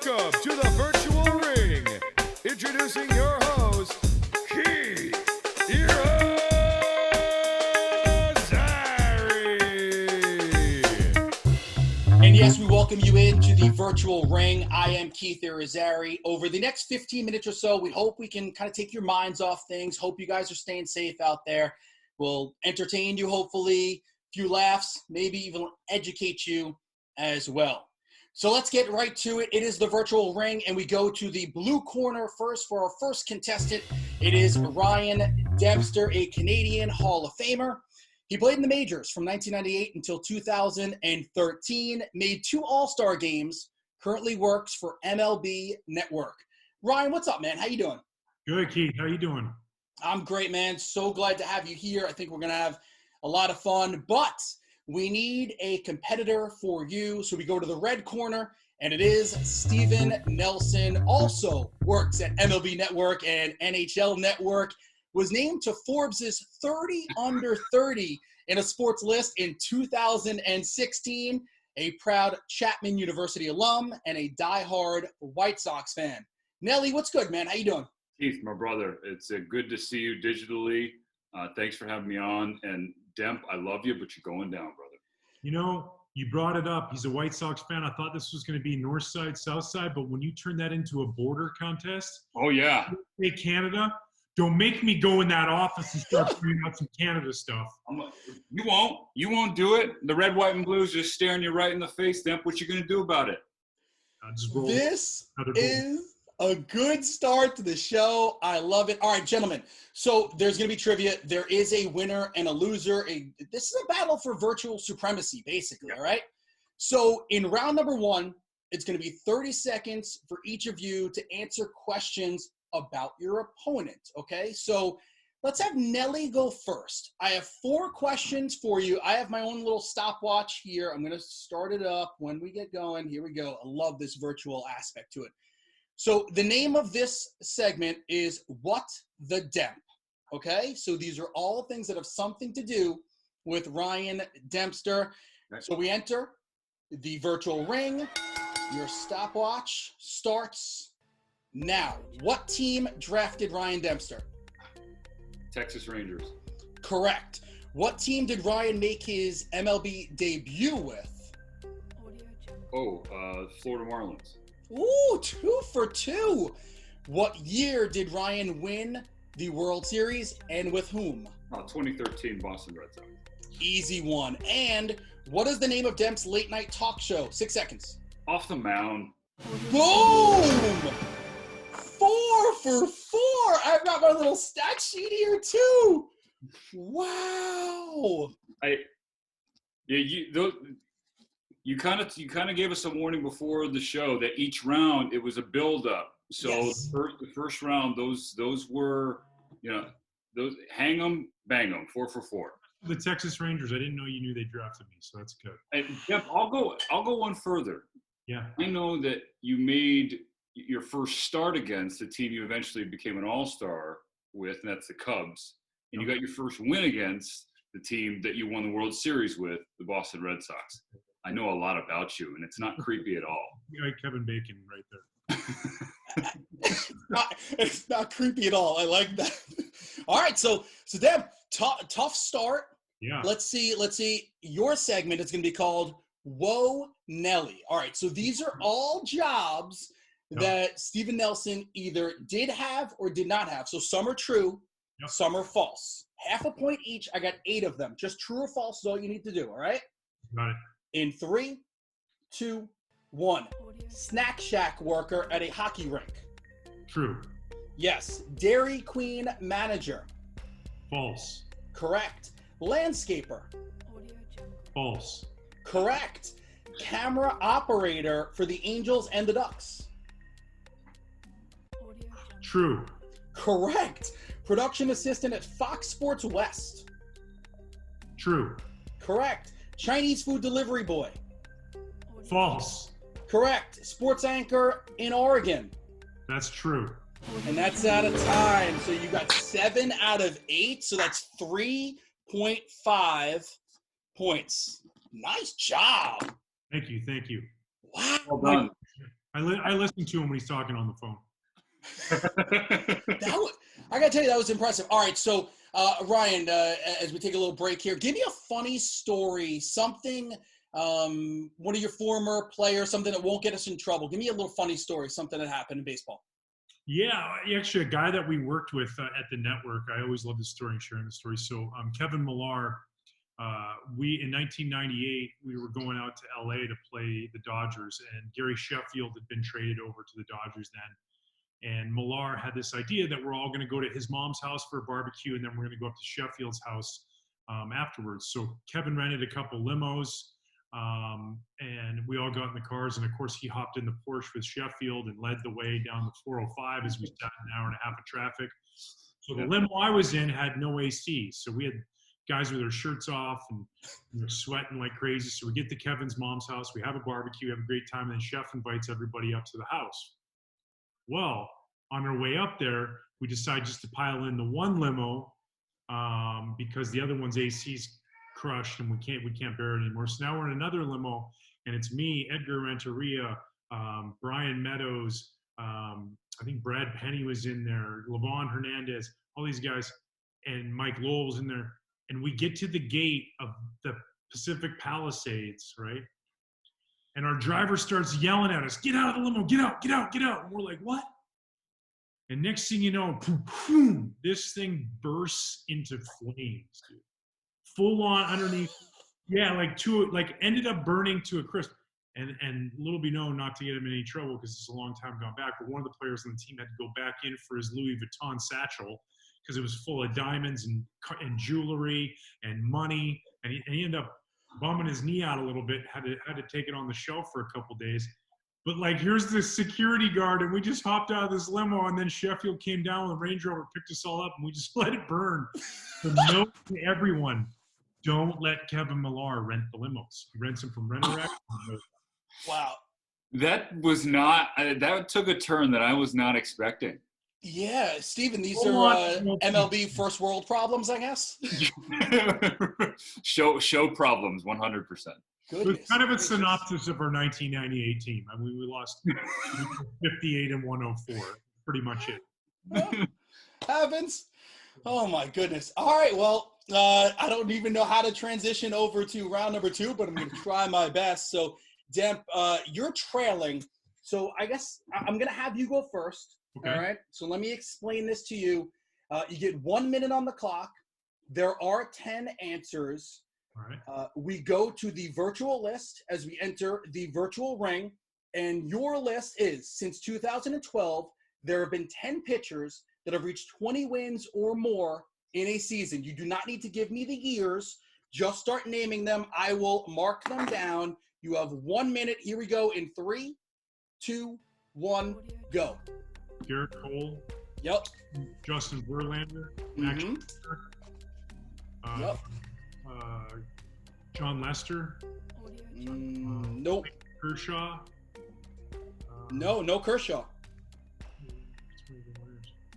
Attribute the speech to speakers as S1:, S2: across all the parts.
S1: Welcome to the Virtual Ring. Introducing your host, Irizarry.
S2: And yes, we welcome you into the Virtual Ring. I am Keith Irizarry. Over the next 15 minutes or so, we hope we can kind of take your minds off things. Hope you guys are staying safe out there. We'll entertain you, hopefully, a few laughs, maybe even educate you as well. So let's get right to it. It is the Virtual Ring, and we go to the blue corner first for our first contestant. It is Ryan Dempster, a Canadian Hall of Famer. He played in the majors from 1998 until 2013, made 2 All-Star games, currently works for MLB Network. Ryan, what's up, man? How you doing?
S3: Good, Keith. How you doing?
S2: I'm great, man. So glad to have you here. I think we're going to have a lot of fun, but we need a competitor for you. So we go to the red corner, and it is Steven Nelson. Also works at MLB Network and NHL Network. Was named to Forbes' 30 under 30 in a sports list in 2016. A proud Chapman University alum and a diehard White Sox fan. Nelly, what's good, man? How you doing?
S4: Keith, my brother, it's good to see you digitally. Thanks for having me on. And Demp, I love you, but you're going down, brother.
S3: You know, you brought it up. He's a White Sox fan. I thought this was going to be north side, south side, but when you turn that into a border contest,
S4: oh yeah,
S3: hey Canada, don't make me go in that office and start bringing out some Canada stuff.
S4: You won't do it. The red, white, and blues just staring you right in the face, Demp. What you going to do about it?
S2: This is a good start to the show. I love it. All right, gentlemen. So there's going to be trivia. There is a winner and a loser. This is a battle for virtual supremacy, basically, all right? So in round number 1, it's going to be 30 seconds for each of you to answer questions about your opponent, okay? So let's have Nelly go first. I have 4 questions for you. I have my own little stopwatch here. I'm going to start it up when we get going. Here we go. I love this virtual aspect to it. So the name of this segment is What the Demp, okay? So these are all things that have something to do with Ryan Dempster. So we enter the virtual ring. Your stopwatch starts now. What team drafted Ryan Dempster?
S4: Texas Rangers.
S2: Correct. What team did Ryan make his MLB debut with?
S4: Florida Marlins.
S2: Ooh, 2 for 2. What year did Ryan win the World Series and with whom?
S4: 2013 Boston Red Sox.
S2: Easy one. And what is the name of Demp's late night talk show? 6 seconds.
S4: Off the mound.
S2: Boom! 4 for 4. I've got my little stat sheet here too. Wow.
S4: You kind of gave us a warning before the show that each round it was a build-up. So
S2: yes.
S4: the first round, those were, those hang 'em, bang 'em, 4 for 4.
S3: The Texas Rangers. I didn't know you knew they drafted me, so that's good.
S4: And Jeff, I'll go one further.
S3: Yeah.
S4: I know that you made your first start against the team you eventually became an all-star with, and that's the Cubs. And you got your first win against the team that you won the World Series with, the Boston Red Sox. I know a lot about you, and it's not creepy at all.
S3: You like Kevin Bacon right there.
S2: It's not creepy at all. I like that. All right, so Deb, tough start.
S3: Yeah.
S2: Let's see. Your segment is going to be called Whoa Nelly. All right, so these are all jobs that Steven Nelson either did have or did not have. So some are true, some are false. Half a point each. I got 8 of them. Just true or false is all you need to do, all right?
S3: Got it.
S2: In 3, 2, 1. Snack shack worker at a hockey rink.
S3: True.
S2: Yes. Dairy Queen manager.
S3: False.
S2: Correct. Landscaper.
S3: False.
S2: Correct. Camera operator for the Angels and the Ducks.
S3: True.
S2: Correct. Production assistant at Fox Sports West.
S3: True.
S2: Correct. Chinese food delivery boy.
S3: False.
S2: Correct. Sports anchor in Oregon.
S3: That's true.
S2: And that's out of time. So you got 7 out of 8. So that's 3.5 points. Nice job.
S3: Thank you.
S2: Wow.
S4: Well done.
S3: I listen to him when he's talking on the phone.
S2: I got to tell you, that was impressive. All right, so Ryan, as we take a little break here, give me a funny story, something, one of your former players, something that won't get us in trouble. Give me a little funny story, something that happened in baseball.
S3: Yeah, actually, a guy that we worked with at the network, I always love this story and sharing the story. So Kevin Millar, in 1998, we were going out to LA to play the Dodgers, and Gary Sheffield had been traded over to the Dodgers then. And Millar had this idea that we're all going to go to his mom's house for a barbecue, and then we're going to go up to Sheffield's house afterwards. So Kevin rented a couple limos, and we all got in the cars. And of course, he hopped in the Porsche with Sheffield and led the way down the 405 as we sat an hour and a half of traffic. So the limo I was in had no AC. So we had guys with their shirts off and sweating like crazy. So we get to Kevin's mom's house. We have a barbecue, have a great time. And then Chef invites everybody up to the house. Well, on our way up there, we decide just to pile in the one limo because the other one's AC's crushed and we can't bear it anymore. So now we're in another limo, and it's me, Edgar Renteria, Brian Meadows, I think Brad Penny was in there, Levon Hernandez, all these guys, and Mike Lowell was in there. And we get to the gate of the Pacific Palisades, right? And our driver starts yelling at us, "Get out of the limo, get out, get out, get out." And we're like, what? And next thing you know, boom, boom, this thing bursts into flames, dude. Full on underneath. Yeah, ended up burning to a crisp. And little be known, not to get him in any trouble because it's a long time gone back, but one of the players on the team had to go back in for his Louis Vuitton satchel because it was full of diamonds and jewelry and money. And he ended up bumming his knee out a little bit, had to take it on the shelf for a couple days. But here's this security guard, and we just hopped out of this limo, and then Sheffield came down with a Range Rover, picked us all up, and we just let it burn. So note to everyone, don't let Kevin Millar rent the limos. He rents them from Rent-A-Wreck.
S2: Wow.
S4: That took a turn that I was not expecting.
S2: Yeah, Steven, these are MLB first world problems, I guess.
S4: show problems, 100%.
S2: Goodness.
S3: It's kind of a synopsis of our 1998 team. I mean, we lost 58 and 104. Pretty much it.
S2: Happens. Oh my goodness. All right. Well, I don't even know how to transition over to round number 2, but I'm going to try my best. So, Demp, you're trailing. So I guess I'm going to have you go first. Okay. All right. So let me explain this to you. You get 1 minute on the clock. There are 10 answers.
S3: All right.
S2: We go to the virtual list as we enter the virtual ring. And your list is, since 2012, there have been 10 pitchers that have reached 20 wins or more in a season. You do not need to give me the years. Just start naming them. I will mark them down. You have 1 minute. Here we go in 3, 2, 1, go.
S3: Garrett Cole.
S2: Yep.
S3: Justin Verlander.
S2: Mm-hmm. Yep.
S3: John Lester.
S2: Nope.
S3: Kershaw.
S2: No Kershaw.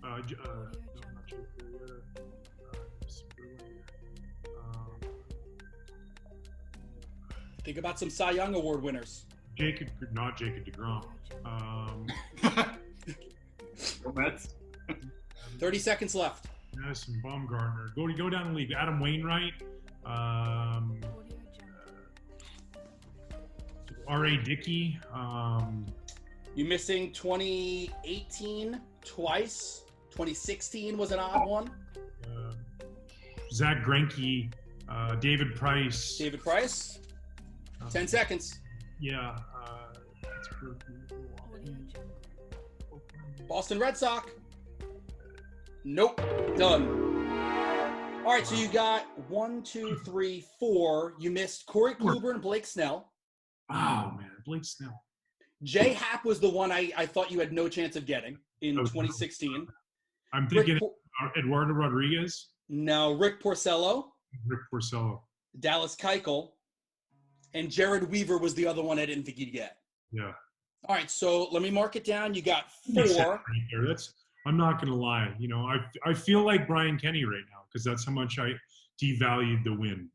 S3: No, not Jake
S2: Think about some Cy Young Award winners.
S3: Not Jacob deGrom.
S4: Mets.
S2: 30 seconds left.
S3: Madison Bumgarner. Go down the league. Adam Wainwright. R.A. Dickey.
S2: You missing 2018 twice. 2016 was an odd one.
S3: Zach Greinke. David Price.
S2: 10 seconds.
S3: Yeah.
S2: Boston Red Sox. Nope. Done. All right, so you got 1, 2, 3, 4. You missed Corey Kluber and Blake Snell.
S3: Oh, man. Blake Snell.
S2: J. Happ was the one I thought you had no chance of getting in 2016.
S3: I'm thinking Eduardo Rodriguez.
S2: No, Rick Porcello. Dallas Keuchel. And Jared Weaver was the other one I didn't think you'd get.
S3: Yeah.
S2: All right, so let me mark it down. You got 4.
S3: I'm not going to lie. I feel like Brian Kenny right now because that's how much I devalued the win.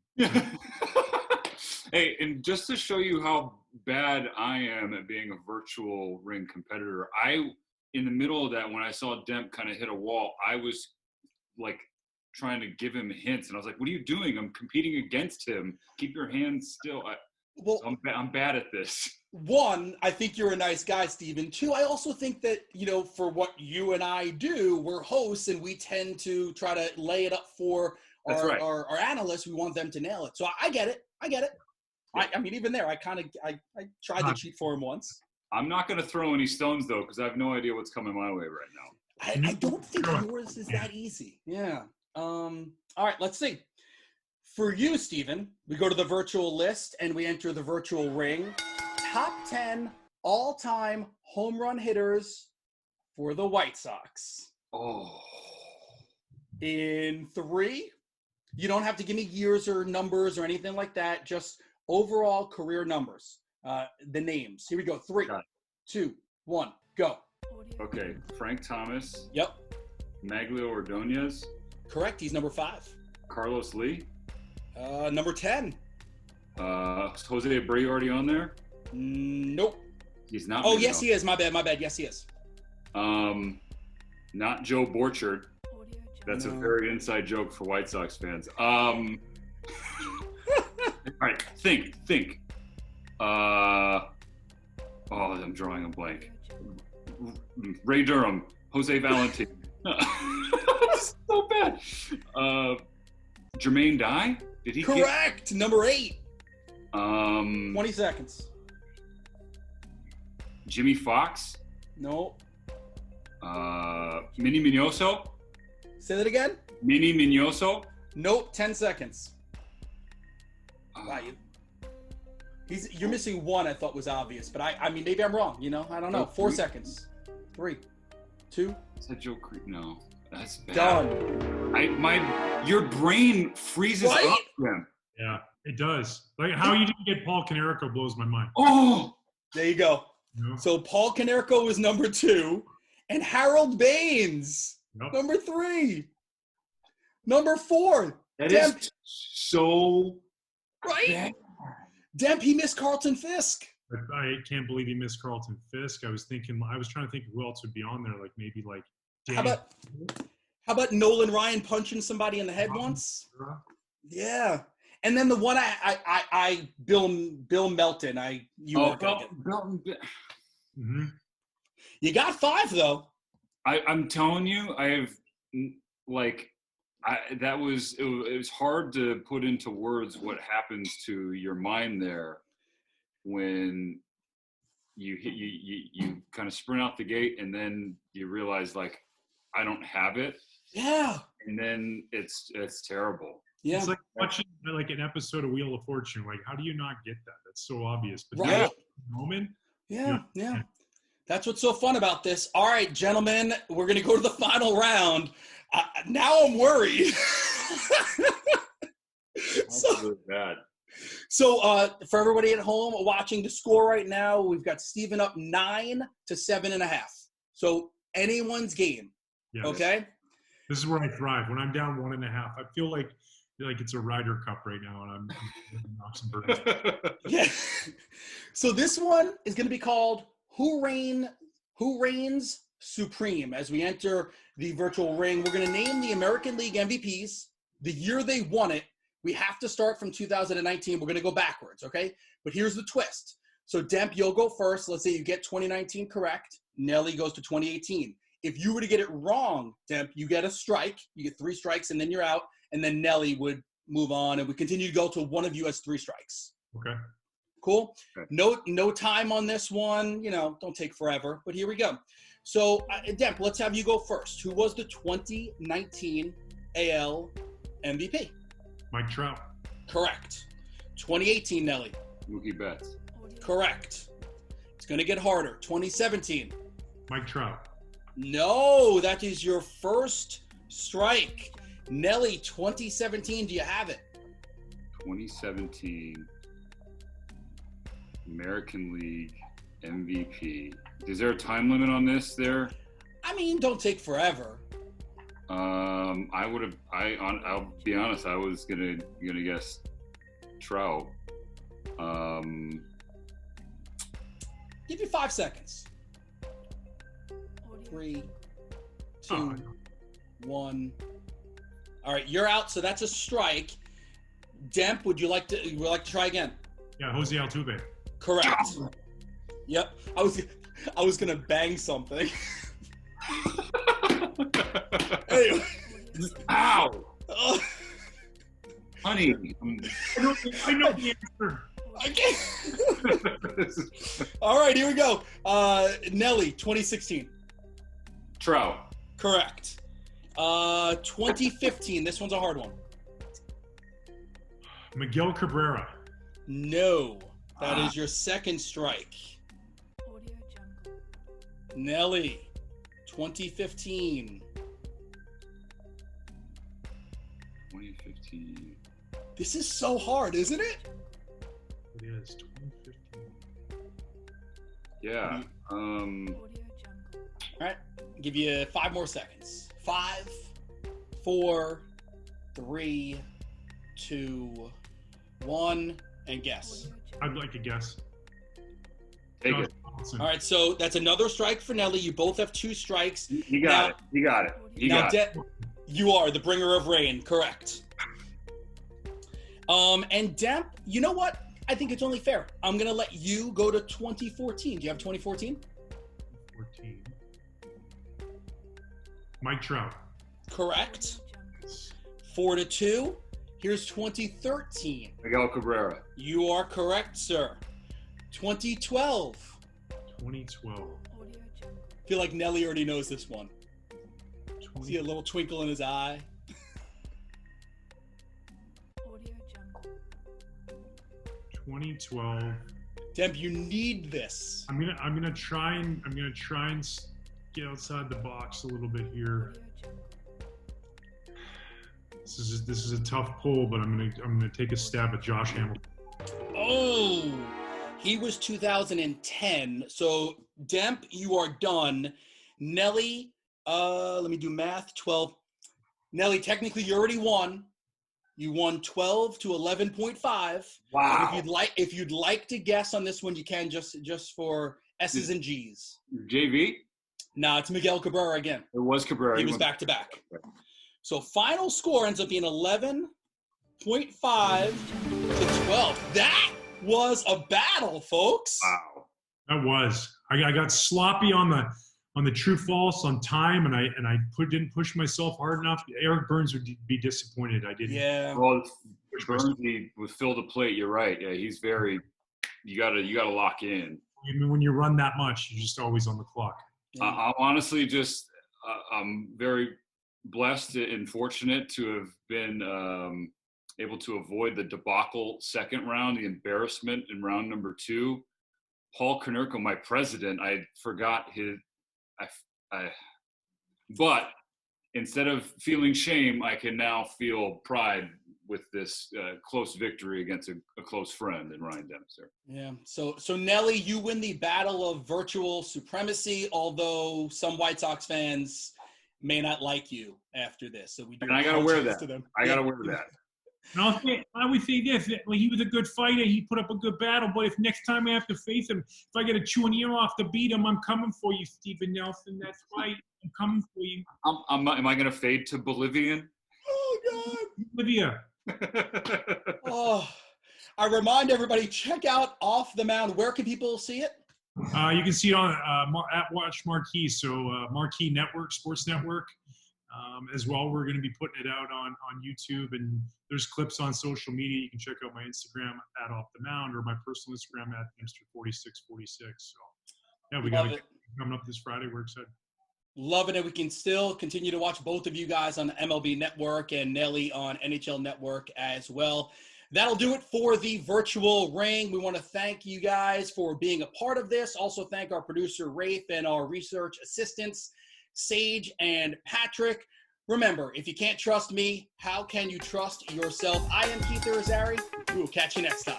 S4: Hey, and just to show you how bad I am at being a virtual ring competitor, in the middle of that, when I saw Demp kind of hit a wall, I was like trying to give him hints, and I was like, "What are you doing? I'm competing against him. Keep your hands still."
S2: Well,
S4: So I'm bad at this.
S2: one, I think you're a nice guy, Steven. Two, I also think that, for what you and I do, we're hosts and we tend to try to lay it up for our analysts. We want them to nail it. So I get it. Yeah. I mean, even there, I tried to cheat for him once.
S4: I'm not going to throw any stones, though, because I have no idea what's coming my way right now.
S2: I don't think yours is that easy. Yeah. All right, let's see. For you, Steven, we go to the virtual list and we enter the virtual ring. Top 10 all-time home run hitters for the White Sox.
S4: Oh.
S2: In 3, you don't have to give me years or numbers or anything like that, just overall career numbers. The names. Here we go. 3, 2, 1, go.
S4: Okay, Frank Thomas.
S2: Yep.
S4: Maglio Ordonez.
S2: Correct. He's number 5.
S4: Carlos Lee.
S2: Number 10.
S4: Jose Abreu already on there?
S2: Nope.
S4: He's not.
S2: Oh, yes, he is. My bad. Yes, he is.
S4: Not Joe Borchard. That's a very inside joke for White Sox fans. All right, think. I'm drawing a blank. Ray Durham, Jose Valentin. So bad. Jermaine Dye? Did he?
S2: Correct. Number 8.
S4: 20
S2: seconds.
S4: Jimmy Fox?
S2: No.
S4: Minnie Minoso?
S2: Say that again.
S4: Minnie Minoso?
S2: Nope. 10 seconds. Wow, you're missing one. I thought was obvious, but I mean maybe I'm wrong. I don't know. 4 seconds. 3, 2.
S4: Is that Joe Creed? No, that's bad.
S2: Done.
S4: Your brain freezes up then.
S3: Yeah, it does. Like how you didn't get Paul Canerico blows my mind.
S2: Oh, there you go. So Paul Canerico was number 2, and Harold Baines number 3. Number 4.
S4: That is so
S2: right.
S4: Bad.
S2: Demp, he missed Carlton Fisk.
S3: I can't believe he missed Carlton Fisk. I was trying to think who else would be on there. Like maybe like.
S2: Danny. How about Nolan Ryan punching somebody in the head once? Yeah. And then the one Bill Melton. You got 5 though.
S4: I'm telling you, it was hard to put into words what happens to your mind there when you kind of sprint out the gate and then you realize like I don't have it.
S2: Yeah.
S4: And then it's terrible.
S2: Yeah.
S3: It's like watching like an episode of Wheel of Fortune. Like, how do you not get that? That's so obvious. But
S2: right.
S3: Moment.
S2: Yeah. That's what's so fun about this. All right, gentlemen, we're going to go to the final round. Now I'm worried.
S4: That's really bad.
S2: So for everybody at home watching the score right now, we've got Steven up 9 to 7.5. So anyone's game.
S3: Yes.
S2: Okay.
S3: This is where I thrive. When I'm down 1.5, I feel like it's a Ryder Cup right now, and I'm knock some birds.
S2: Yeah. So this one is going to be called Who Reigns Supreme. As we enter the virtual ring, we're going to name the American League MVPs, the year they won it. We have to start from 2019. We're going to go backwards, okay? But here's the twist. So, Demp, you'll go first. Let's say you get 2019 correct. Nelly goes to 2018. If you were to get it wrong, Demp, you get a strike. You get 3 strikes, and then you're out. And then Nelly would move on, and we continue to go till one of you has 3 strikes.
S3: Okay.
S2: Cool? Okay. No time on this one. Don't take forever. But here we go. So, Demp, let's have you go first. Who was the 2019 AL MVP?
S3: Mike Trout.
S2: Correct. 2018, Nelly.
S4: Mookie Betts.
S2: Correct. It's going to get harder. 2017.
S3: Mike Trout.
S2: No, that is your first strike. Nelly, 2017, do you have it?
S4: 2017 American League MVP. Is there a time limit on this there?
S2: I mean, don't take forever.
S4: I'll be honest, I was gonna guess Trout.
S2: Give you 5 seconds. 3, 2, 1. All right, you're out, so that's a strike. Demp, would you like to try again?
S3: Yeah, Jose Altuve.
S2: Correct. Yep. I was gonna bang something. Anyway.
S4: Ow!
S2: Oh,
S4: Honey.
S3: I know the answer.
S2: I can't. All right, here we go. Nelly, 2016.
S4: Trout.
S2: Correct. 2015. This one's a hard one.
S3: Miguel Cabrera.
S2: No. That is your second strike. Nelly, 2015.
S4: 2015.
S2: This is so hard, isn't it?
S3: It is 2015.
S4: Yeah.
S2: All right. I'll give you 5 more seconds. 5, 4, 3, 2, 1, and guess.
S3: I'd like to guess.
S4: Take it.
S3: Johnson.
S2: All right, so that's another strike for Nelly. You both have 2 strikes.
S4: You got it. You got it. You
S2: Now,
S4: got it.
S2: you are the bringer of rain, correct? And Demp, you know what? I think it's only fair. I'm gonna let you go to 2014. Do you have 2014?
S3: 14. Mike Trout.
S2: Correct. 4-2. Here's 2013.
S4: Miguel Cabrera.
S2: You are correct, sir. 2012.
S3: 2012.
S2: I feel like Nelly already knows this one. See a little twinkle in his eye.
S3: 2012.
S2: Demp, you need this.
S3: I'm gonna try and get outside the box a little bit here. This is a tough pull, but I'm gonna take a stab at Josh Hamilton.
S2: Oh, he was 2010. So Demp, you are done. Nelly, let me do math. 12. Nelly, technically you already won. You won 12 to 11.5.
S4: Wow.
S2: But if you'd like to guess on this one, you can just for S's and G's.
S4: JV?
S2: Nah, it's Miguel Cabrera again.
S4: It was Cabrera.
S2: He was back to back. So final score ends up being 11.5 to 12. That was a battle, folks.
S4: Wow.
S3: That was. I got sloppy on the true false on time, and I didn't push myself hard enough. Eric Burns would be disappointed. I didn't.
S2: Yeah.
S4: Well, Burnsy with Phil the plate. You're right. Yeah, he's very. You gotta lock in.
S3: I mean, when you run that much, you're just always on the clock.
S4: I'm honestly just. I'm very blessed and fortunate to have been able to avoid the debacle second round, the embarrassment in round number 2. Paul Konerko, my president, I forgot his. But instead of feeling shame, I can now feel pride with this close victory against a close friend in Ryan Dempster.
S2: Yeah. So Nelly, you win the battle of virtual supremacy, although some White Sox fans may not like you after this. So we do.
S4: And I gotta wear that.
S2: To them.
S4: I gotta wear that.
S3: And I would say this: well, he was a good fighter. He put up a good battle. But if next time I have to face him, if I get to chew an ear off to beat him, I'm coming for you, Steven Nelson. That's right. I'm coming for you.
S4: Am I going to fade to Bolivian?
S2: Oh God.
S3: Bolivia.
S2: Oh, I remind everybody, check out Off the Mound. Where can people see it?
S3: You can see it on at Watch Marquee. So Marquee Network, Sports Network. As well, we're going to be putting it out on YouTube, and there's clips on social media. You can check out my Instagram at Off the Mound or my personal Instagram at Dempster4646. So, yeah, we got it coming up this Friday. We're excited.
S2: Loving it. We can still continue to watch both of you guys on MLB Network and Nelly on NHL Network as well. That'll do it for the virtual ring. We want to thank you guys for being a part of this. Also thank our producer, Rafe, and our research assistants, Sage and Patrick. Remember, if you can't trust me, how can you trust yourself? I am Keith Irizarry. We will catch you next time.